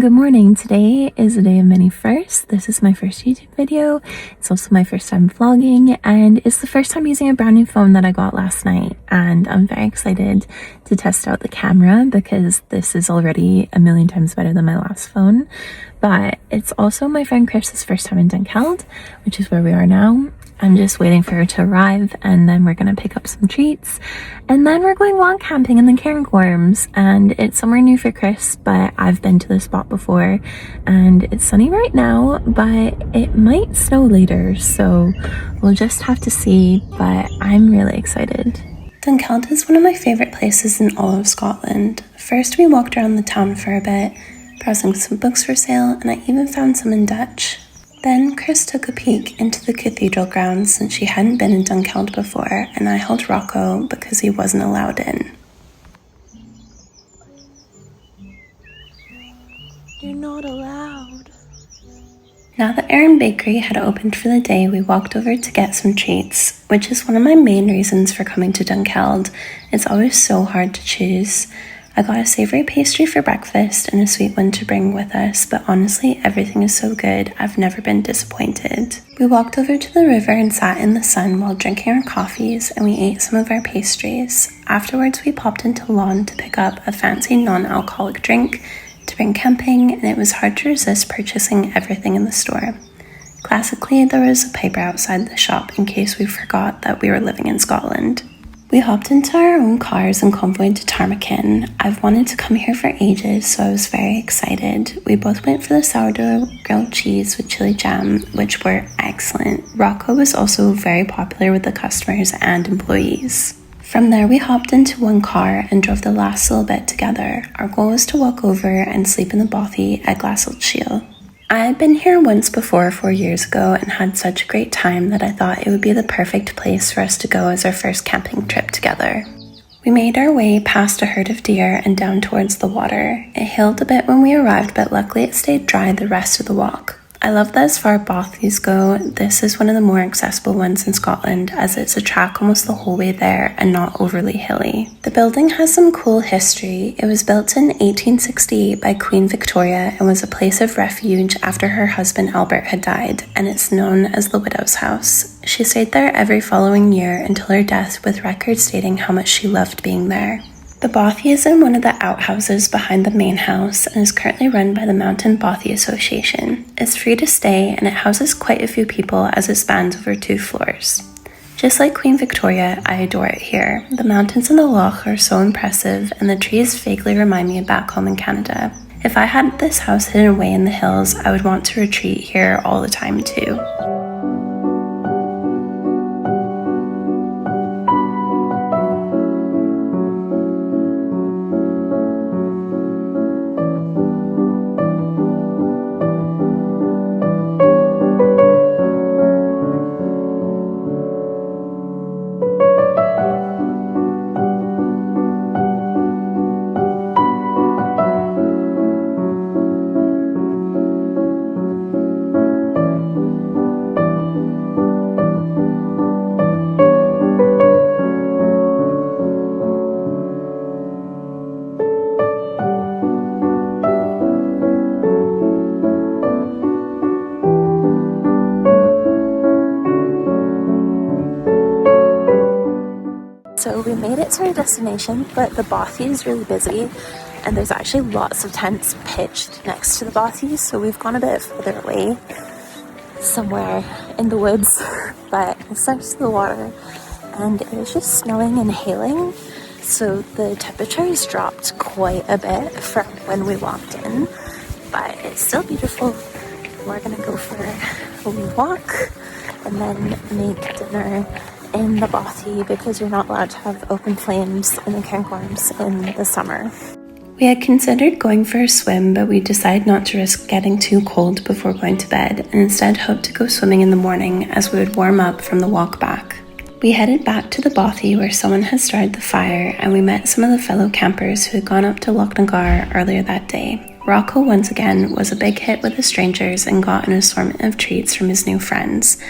Good morning. Today is a day of many firsts. This is my first YouTube video. It's also my first time vlogging, and it's the first time using a brand new phone that I got last night, and I'm very excited to test out the camera because this is already a million times better than my last phone. But it's also my friend Chris's first time in Dunkeld, which is where we are now. I'm just waiting for her to arrive, and then we're gonna pick up some treats, and then we're going log camping in the Cairngorms, and it's somewhere new for Chris, but I've been to the spot before, and it's sunny right now, but it might snow later, so we'll just have to see, but I'm really excited. Dunkeld is one of my favourite places in all of Scotland. First we walked around the town for a bit, browsing some books for sale, and I even found some in Dutch. Then Chris took a peek into the cathedral grounds since she hadn't been in Dunkeld before, and I held Rocco because he wasn't allowed in. You're not allowed. Now that Erin Bakery had opened for the day, we walked over to get some treats, which is one of my main reasons for coming to Dunkeld. It's always so hard to choose. I got a savoury pastry for breakfast and a sweet one to bring with us, but honestly, everything is so good, I've never been disappointed. We walked over to the river and sat in the sun while drinking our coffees, and we ate some of our pastries. Afterwards, we popped into Lawn to pick up a fancy non-alcoholic drink to bring camping, and it was hard to resist purchasing everything in the store. Classically, there was a paper outside the shop in case we forgot that we were living in Scotland. We hopped into our own cars and convoyed to Tarmakin. I've wanted to come here for ages, so I was very excited. We both went for the sourdough grilled cheese with chili jam, which were excellent. Rocco was also very popular with the customers and employees. From there, we hopped into one car and drove the last little bit together. Our goal was to walk over and sleep in the bothy at Glassell Shiel. I had been here once before 4 years ago and had such a great time that I thought it would be the perfect place for us to go as our first camping trip together. We made our way past a herd of deer and down towards the water. It hailed a bit when we arrived, but luckily it stayed dry the rest of the walk. I love that as far bothies go, this is one of the more accessible ones in Scotland as it's a track almost the whole way there and not overly hilly. The building has some cool history. It was built in 1868 by Queen Victoria and was a place of refuge after her husband Albert had died, and it's known as the Widow's House. She stayed there every following year until her death, with records stating how much she loved being there. The bothy is in one of the outhouses behind the main house and is currently run by the Mountain Bothy Association. It's free to stay and it houses quite a few people as it spans over 2 floors. Just like Queen Victoria, I adore it here. The mountains and the loch are so impressive, and the trees vaguely remind me of back home in Canada. If I had this house hidden away in the hills, I would want to retreat here all the time too. So we made it to our destination, but the bothy is really busy and there's actually lots of tents pitched next to the bothy, so we've gone a bit further away, somewhere in the woods, but it's next to the water, and it was just snowing and hailing, so the temperature has dropped quite a bit from when we walked in, but it's still beautiful. We're gonna go for a wee walk and then make dinner in the bothy because you're not allowed to have open flames in the Cairngorms in the summer. We had considered going for a swim, but we decided not to risk getting too cold before going to bed and instead hoped to go swimming in the morning as we would warm up from the walk back. We headed back to the bothy where someone had started the fire, and we met some of the fellow campers who had gone up to Loch Nagar earlier that day. Rocco once again was a big hit with the strangers and got an assortment of treats from his new friends.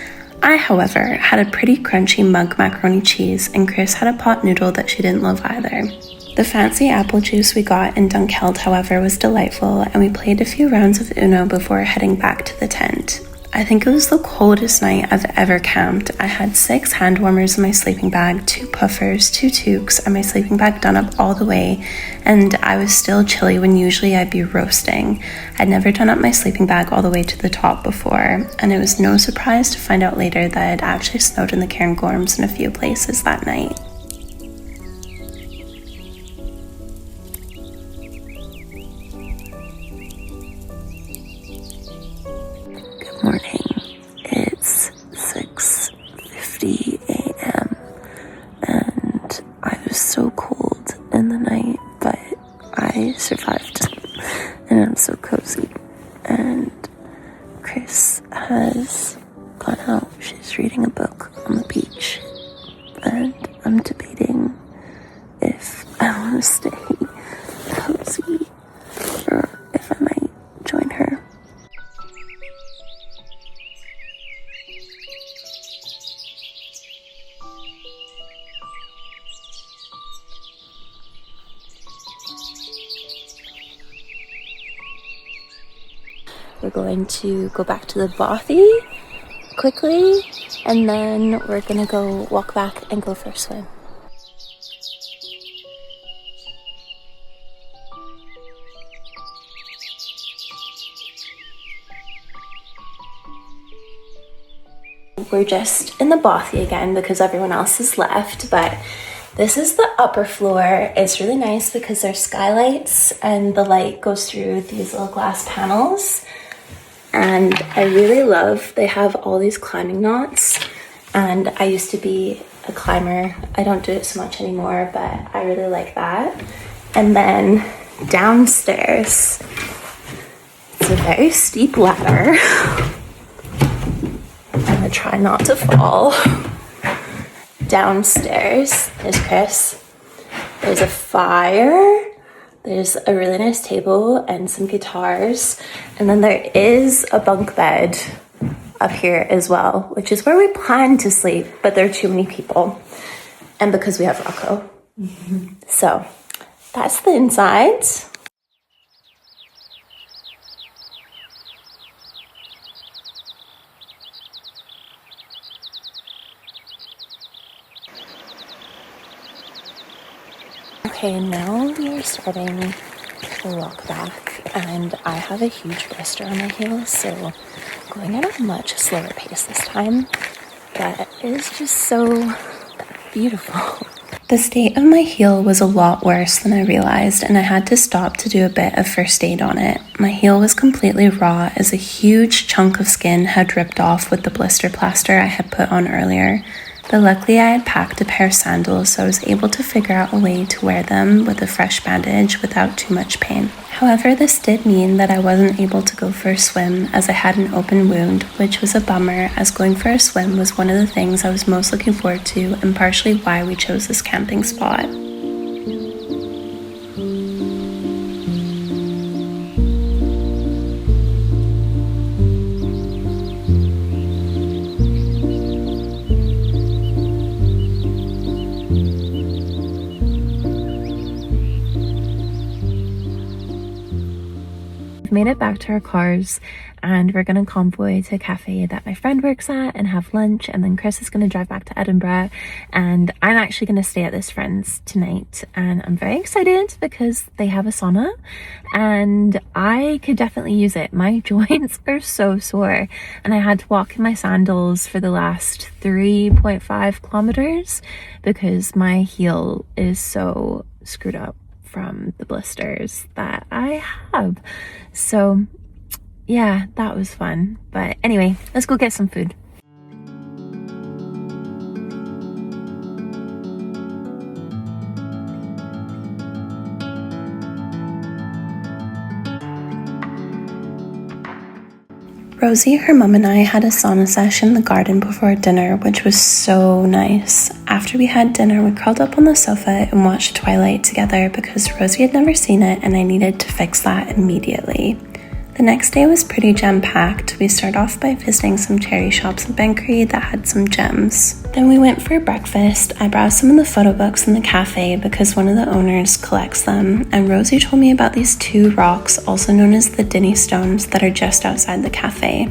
I, however, had a pretty crunchy mug macaroni cheese, and Chris had a pot noodle that she didn't love either. The fancy apple juice we got in Dunkeld, however, was delightful, and we played a few rounds of Uno before heading back to the tent. I think it was the coldest night I've ever camped. I had 6 hand warmers in my sleeping bag, 2 puffers, 2 toques, and my sleeping bag done up all the way, and I was still chilly when usually I'd be roasting. I'd never done up my sleeping bag all the way to the top before, and it was no surprise to find out later that it actually snowed in the Cairngorms in a few places that night. Morning. It's 6:50 a.m. and I was so cold in the night, but I survived and I'm so cozy. And Chris has gone out. She's reading a book on the beach, and I'm debating if I want to stay cozy or if I might join her. We're going to go back to the bothy quickly, and then we're gonna go walk back and go for a swim. We're just in the bothy again because everyone else has left, but this is the upper floor. It's really nice because there's skylights and the light goes through these little glass panels. And I really love, they have all these climbing knots, and I used to be a climber. I don't do it so much anymore, but I really like that. And then downstairs, it's a very steep ladder. I'm gonna try not to fall. Downstairs, there's Chris. There's a fire. There's a really nice table and some guitars. And then there is a bunk bed up here as well, which is where we plan to sleep, but there are too many people. And because we have Rocco. So that's the inside. Okay, now we are starting the walk back, and I have a huge blister on my heel, so going at a much slower pace this time, but it is just so beautiful. The state of my heel was a lot worse than I realized, and I had to stop to do a bit of first aid on it. My heel was completely raw as a huge chunk of skin had ripped off with the blister plaster I had put on earlier. But luckily I had packed a pair of sandals, so I was able to figure out a way to wear them with a fresh bandage without too much pain. However, this did mean that I wasn't able to go for a swim as I had an open wound, which was a bummer, as going for a swim was one of the things I was most looking forward to and partially why we chose this camping spot. Made it back to our cars, and we're gonna convoy to a cafe that my friend works at and have lunch, and then Chris is gonna drive back to Edinburgh, and I'm actually gonna stay at this friend's tonight, and I'm very excited because they have a sauna and I could definitely use it. My joints are so sore, and I had to walk in my sandals for the last 3.5 kilometers because my heel is so screwed up from the blisters that I have. So yeah, that was fun. But anyway, let's go get some food. Rosie, her mum, and I had a sauna session in the garden before dinner, which was so nice. After we had dinner, we curled up on the sofa and watched Twilight together because Rosie had never seen it and I needed to fix that immediately. The next day was pretty jam-packed. We started off by visiting some cherry shops in Bencree that had some gems. Then we went for breakfast. I browsed some of the photo books in the cafe because one of the owners collects them, and Rosie told me about these two rocks, also known as the Dinnie Stones, that are just outside the cafe.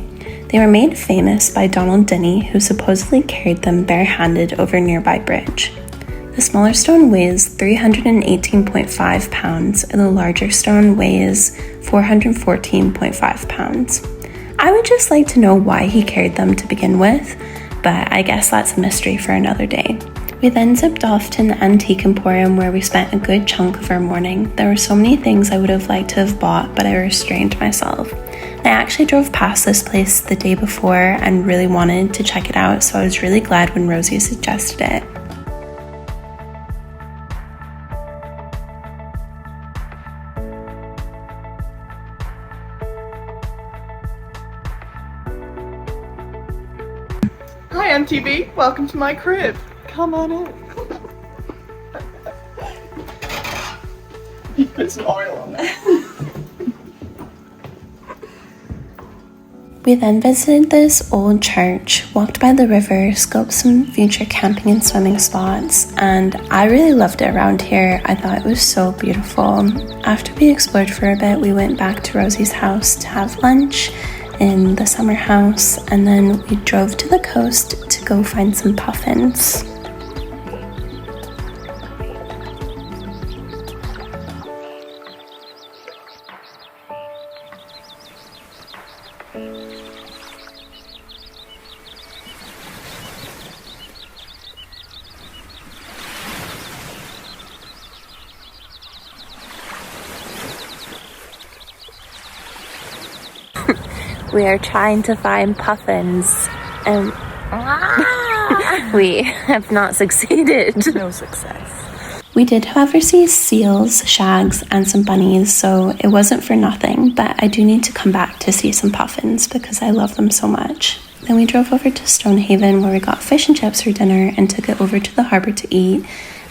They were made famous by Donald Dinnie, who supposedly carried them barehanded over a nearby bridge. The smaller stone weighs 318.5 pounds, and the larger stone weighs 414.5 pounds. I would just like to know why he carried them to begin with, but I guess that's a mystery for another day. We then zipped off to an antique emporium where we spent a good chunk of our morning. There were so many things I would have liked to have bought, but I restrained myself. I actually drove past this place the day before and really wanted to check it out, so I was really glad when Rosie suggested it. Hi MTV, welcome to my crib. Come on in. You put some oil on that. We then visited this old church, walked by the river, scoped some future camping and swimming spots, and I really loved it around here. I thought it was so beautiful. After we explored for a bit, we went back to Rosie's house to have lunch in the summer house, and then we drove to the coast to go find some puffins. We are trying to find puffins, and we have not succeeded. No success. We did, however, see seals, shags, and some bunnies, so it wasn't for nothing, but I do need to come back to see some puffins because I love them so much. Then we drove over to Stonehaven where we got fish and chips for dinner and took it over to the harbour to eat.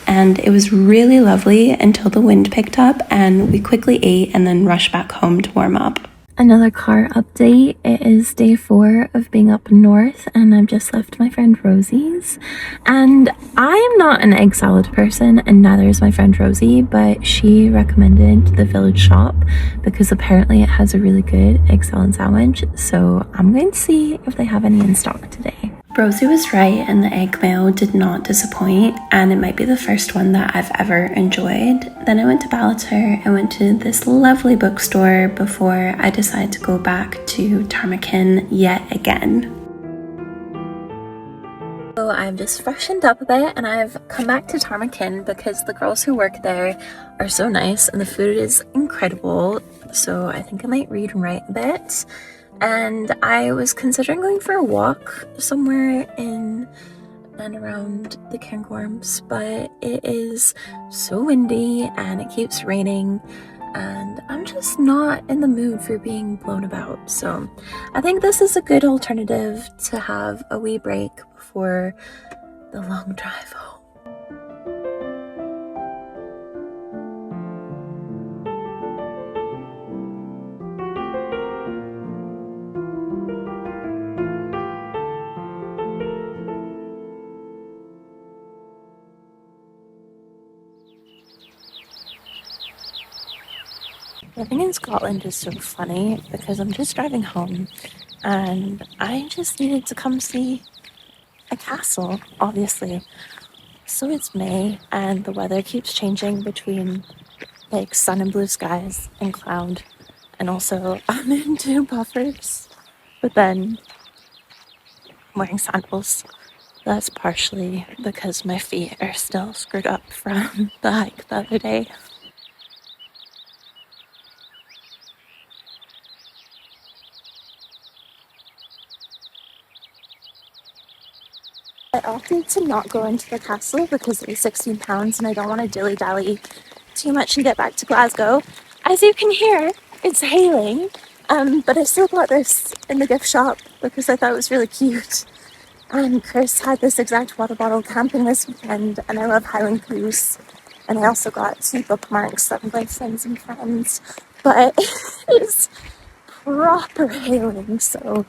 And it was really lovely until the wind picked up and we quickly ate and then rushed back home to warm up. Another car update. It is day 4 of being up north and I've just left my friend Rosie's. And I am not an egg salad person and neither is my friend Rosie, but she recommended the Village Shop because apparently it has a really good egg salad sandwich. So I'm going to see if they have any in stock today. Rosie was right and the egg mayo did not disappoint, and it might be the first one that I've ever enjoyed. Then I went to Ballater and went to this lovely bookstore before I decided to go back to Tarmakin yet again. So I've just freshened up a bit and I've come back to Tarmakin because the girls who work there are so nice and the food is incredible. So I think I might read and write a bit. And I was considering going for a walk somewhere in and around the Cairngorms, but it is so windy and it keeps raining and I'm just not in the mood for being blown about. So I think this is a good alternative to have a wee break before the long drive home. Living in Scotland is so funny because I'm just driving home and I just needed to come see a castle, obviously. So it's May and the weather keeps changing between like sun and blue skies and cloud, and also I'm into buffers, but then I'm wearing sandals. That's partially because my feet are still screwed up from the hike the other day. I opted to not go into the castle because it was £16 and I don't want to dilly-dally too much and get back to Glasgow. As you can hear, it's hailing, but I still bought this in the gift shop because I thought it was really cute. And Chris had this exact water bottle camping this weekend, and I love Highland Goose. And I also got 2 bookmarks that were by friends and friends, but it's proper hailing, so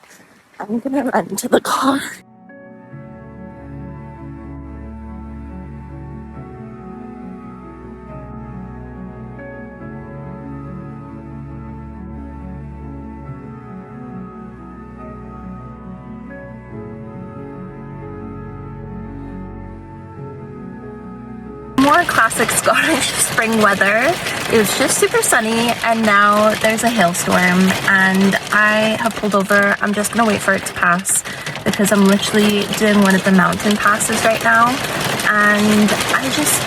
I'm gonna run to the car. More classic Scottish spring weather. It was just super sunny and now there's a hailstorm and I have pulled over. I'm just gonna wait for it to pass because I'm literally doing one of the mountain passes right now and I just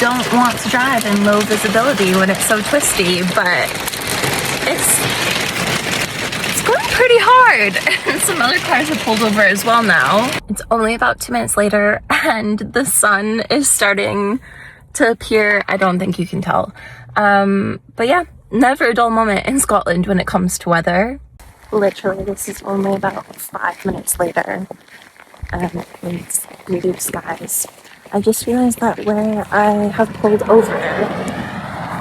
don't want to drive in low visibility when it's so twisty, but it's going pretty hard. Some other cars have pulled over as well now. It's only about 2 minutes later and the sun is starting to appear. I don't think you can tell. But yeah, never a dull moment in Scotland when it comes to weather. Literally, this is only about 5 minutes later and it's blue skies. I just realized that where I have pulled over,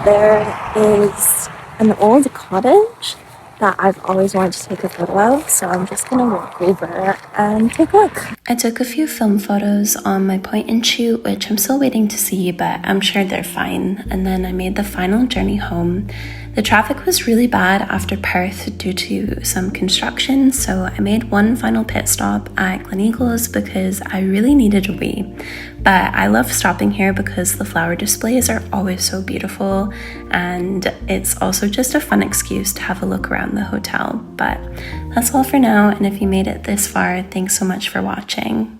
there is an old cottage that I've always wanted to take a photo of, so I'm just gonna walk over and take a look. I took a few film photos on my point and shoot, which I'm still waiting to see, but I'm sure they're fine. And then I made the final journey home. The traffic was really bad after Perth due to some construction, so I made one final pit stop at Gleneagles because I really needed a wee. But I love stopping here because the flower displays are always so beautiful and it's also just a fun excuse to have a look around the hotel. But that's all for now, and if you made it this far, thanks so much for watching.